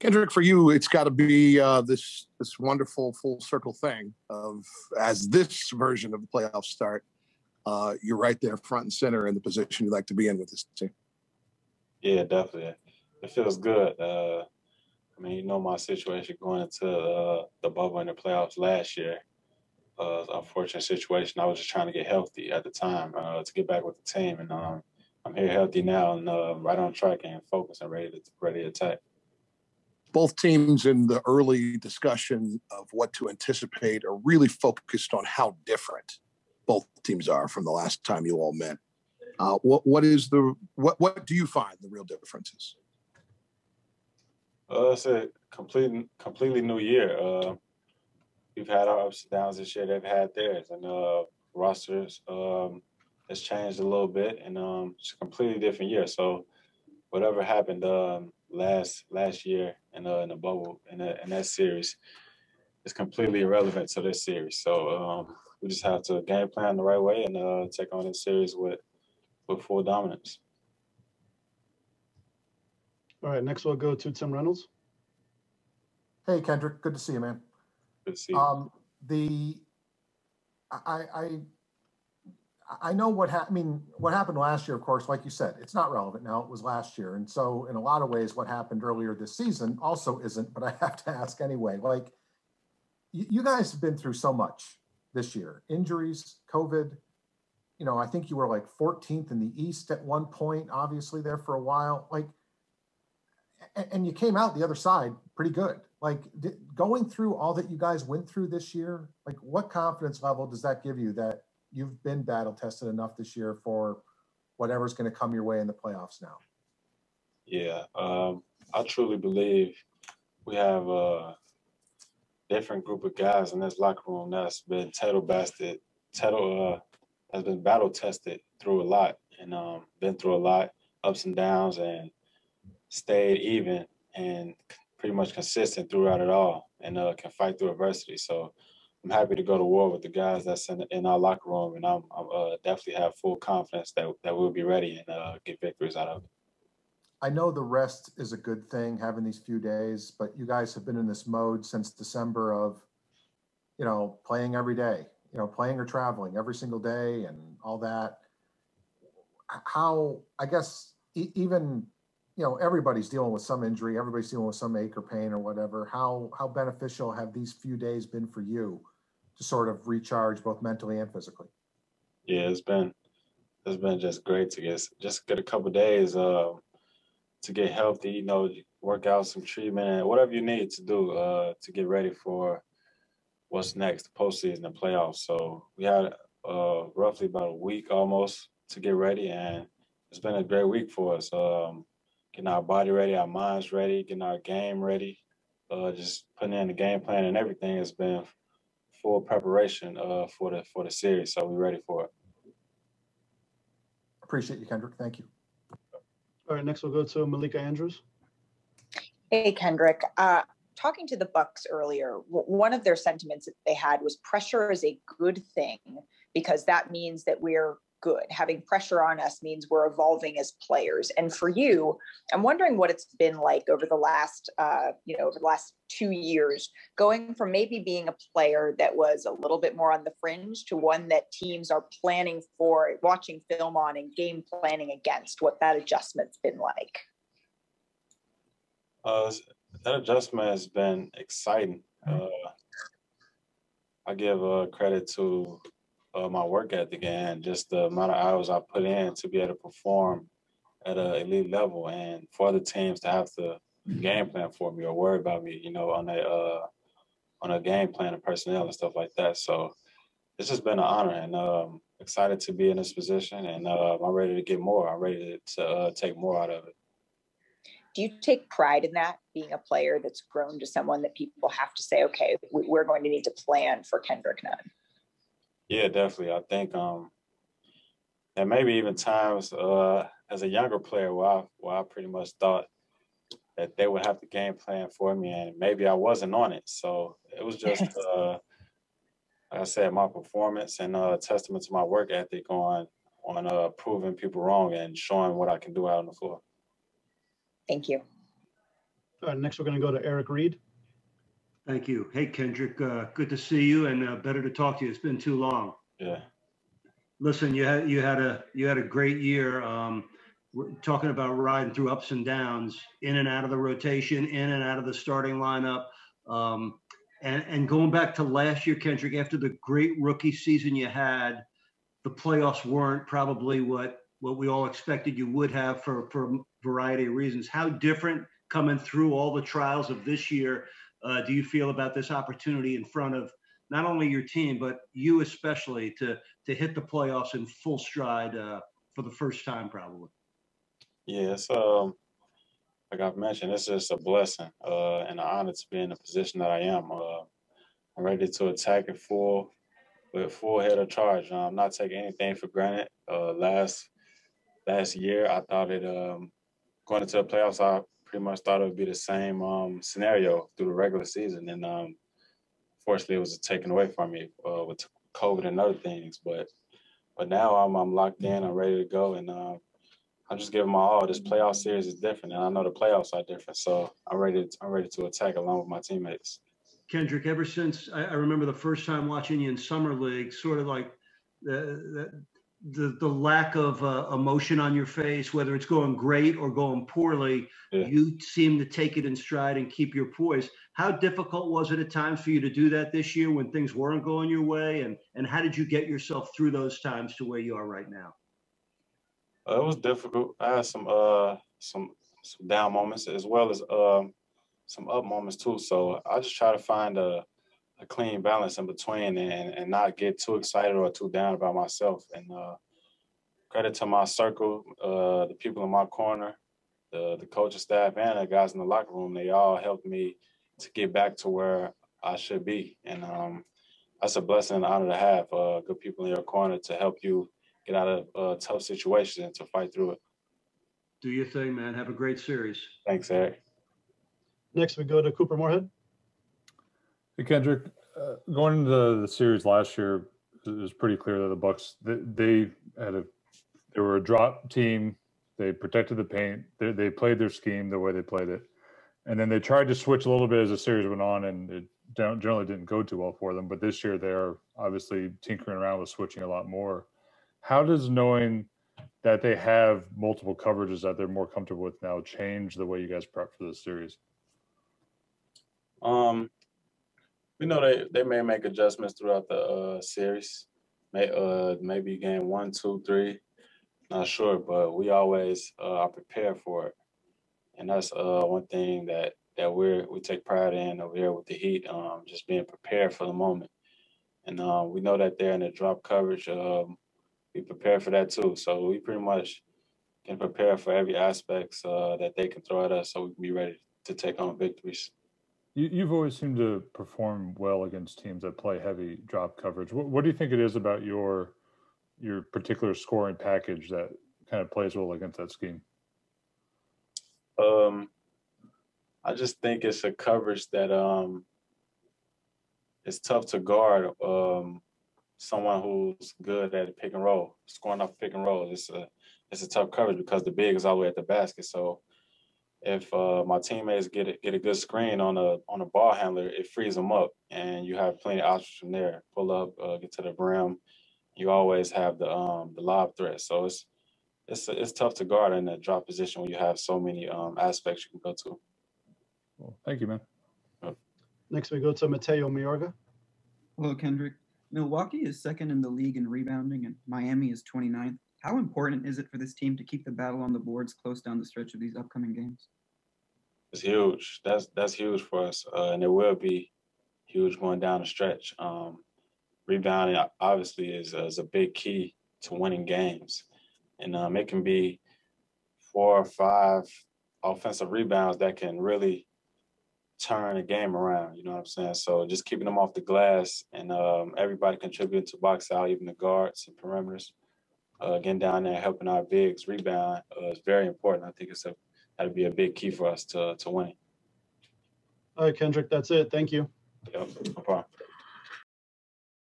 Kendrick, for you, it's got to be this wonderful full circle thing of as this version of the playoffs start, you're right there front and center in the position you like to be in with this team. Yeah, definitely. It feels good. My situation going into the bubble in the playoffs last year. Unfortunate situation. I was just trying to get healthy at the time to get back with the team, and I'm here healthy now and right on track and focused and ready to attack. Both teams in the early discussion of what to anticipate are really focused on how different both teams are from the last time you all met. What do you find the real differences? It's a completely new year. We've had our ups and downs this year. They've had theirs, and rosters has changed a little bit, and it's a completely different year. So whatever happened last year in the bubble in that series is completely irrelevant to this series. So we just have to game plan the right way and take on this series with full dominance. All right, next we'll go to Tim Reynolds. Hey, Kendrick, good to see you, man. Good to see you. I know what happened last year, of course, like you said, it's not relevant now, it was last year. And so in a lot of ways, what happened earlier this season also isn't, but I have to ask anyway, like you guys have been through so much this year, injuries, COVID, I think you were like 14th in the East at one point, obviously there for a while, and you came out the other side pretty good. Like going through all that you guys went through this year, like what confidence level does that give you that you've been battle tested enough this year for whatever's going to come your way in the playoffs now? Yeah, I truly believe we have a different group of guys in this locker room that's been has been battle tested through a lot and been through a lot, ups and downs, and stayed even and pretty much consistent throughout it all and can fight through adversity. So I'm happy to go to war with the guys that's in our locker room, and I'm definitely have full confidence that we'll be ready and get victories out of it. I know the rest is a good thing, having these few days, but you guys have been in this mode since December of, playing every day, playing or traveling every single day and all that. How, I guess, even, everybody's dealing with some injury, everybody's dealing with some ache or pain or whatever. How beneficial have these few days been for you to sort of recharge both mentally and physically? Yeah, it's been just great to get a couple of days to get healthy, work out some treatment and whatever you need to do to get ready for what's next, the postseason, the playoffs. So we had roughly about a week almost to get ready, and it's been a great week for us. Getting our body ready, our minds ready, getting our game ready, just putting in the game plan and everything has been full preparation for the series. So we're ready for it. Appreciate you, Kendrick. Thank you. All right, next we'll go to Malika Andrews. Hey, Kendrick. Talking to the Bucks earlier, one of their sentiments that they had was pressure is a good thing because that means that we're good. Having pressure on us means we're evolving as players. And for you, I'm wondering what it's been like over the last, over the last 2 years, going from maybe being a player that was a little bit more on the fringe to one that teams are planning for, watching film on and game planning against, what that adjustment's been like. That adjustment has been exciting. I give credit to my work ethic and just the amount of hours I put in to be able to perform at an elite level, and for other teams to have to game plan for me or worry about me, on a game plan and personnel and stuff like that. So it's just been an honor, and excited to be in this position, and I'm ready to get more. I'm ready to take more out of it. Do you take pride in that, being a player that's grown to someone that people have to say, okay, we're going to need to plan for Kendrick Nunn? Yeah, definitely. I think, and maybe even times as a younger player where I pretty much thought that they would have to game plan for me, and maybe I wasn't on it. So it was just, like I said, my performance and a testament to my work ethic on proving people wrong and showing what I can do out on the floor. Thank you. Next, we're going to go to Eric Reed. Thank you. Hey, Kendrick, good to see you, and better to talk to you. It's been too long. Yeah. Listen, you had a great year. We're talking about riding through ups and downs, in and out of the rotation, in and out of the starting lineup, and going back to last year, Kendrick, after the great rookie season you had, the playoffs weren't probably what we all expected you would have for a variety of reasons. How different coming through all the trials of this year do you feel about this opportunity in front of not only your team, but you especially to hit the playoffs in full stride for the first time probably? Yeah, it's like I've mentioned, it's just a blessing and an honor to be in the position that I am. I'm ready to attack it with full head of charge. I'm not taking anything for granted. Last year, I thought going into the playoffs, I pretty much thought it would be the same scenario through the regular season, and fortunately, it was taken away from me with COVID and other things. But now I'm locked in. I'm ready to go, and I'm just giving my all. This playoff series is different, and I know the playoffs are different. So I'm ready to attack along with my teammates. Kendrick, ever since I remember the first time watching you in summer league, sort of like the lack of emotion on your face, whether it's going great or going poorly, Yeah. You seem to take it in stride and keep your poise. How difficult was it at times for you to do that this year when things weren't going your way? And how did you get yourself through those times to where you are right now? It was difficult. I had some down moments as well as some up moments too. So I just try to find a clean balance in between and not get too excited or too down about myself. And credit to my circle, the people in my corner, the coaching staff, and the guys in the locker room. They all helped me to get back to where I should be. And that's a blessing and honor to have good people in your corner to help you get out of tough situations and to fight through it. Do your thing, man. Have a great series. Thanks, Eric. Next, we go to Cooper Moorhead. Hey, Kendrick, going into the series last year, it was pretty clear that the Bucks they were a drop team. They protected the paint. They played their scheme the way they played it, and then they tried to switch a little bit as the series went on, and it generally didn't go too well for them. But this year, they are obviously tinkering around with switching a lot more. How does knowing that they have multiple coverages that they're more comfortable with now change the way you guys prep for this series? We know they may make adjustments throughout the series. Maybe game 1, 2, 3. Not sure, but we always are prepared for it, and that's one thing that we take pride in over here with the Heat. Just being prepared for the moment, and we know that they're in the drop coverage. We prepare for that too, so we pretty much can prepare for every aspect that they can throw at us, so we can be ready to take on victories. You've always seemed to perform well against teams that play heavy drop coverage. What do you think it is about your particular scoring package that kind of plays well against that scheme? I just think it's a coverage that it's tough to guard. Someone who's good at pick and roll, scoring off pick and roll. It's a tough coverage because the big is all the way at the basket. So if my teammates get a good screen on a ball handler, it frees them up, and you have plenty of options from there. Pull up, get to the rim. You always have the lob threat. So it's tough to guard in that drop position when you have so many aspects you can go to. Well, thank you, man. Next, we go to Mateo Mayorga. Hello, Kendrick. Milwaukee is second in the league in rebounding, and Miami is 29th. How important is it for this team to keep the battle on the boards close down the stretch of these upcoming games? It's huge. That's huge for us, and it will be huge going down the stretch. Rebounding obviously is a big key to winning games, and it can be 4 or 5 offensive rebounds that can really turn a game around. You know what I'm saying? So just keeping them off the glass and everybody contributing to box out, even the guards and perimeters. Getting down there, helping our bigs rebound is very important. I think that'll be a big key for us to winning. All right, Kendrick, that's it. Thank you. Yep, no problem.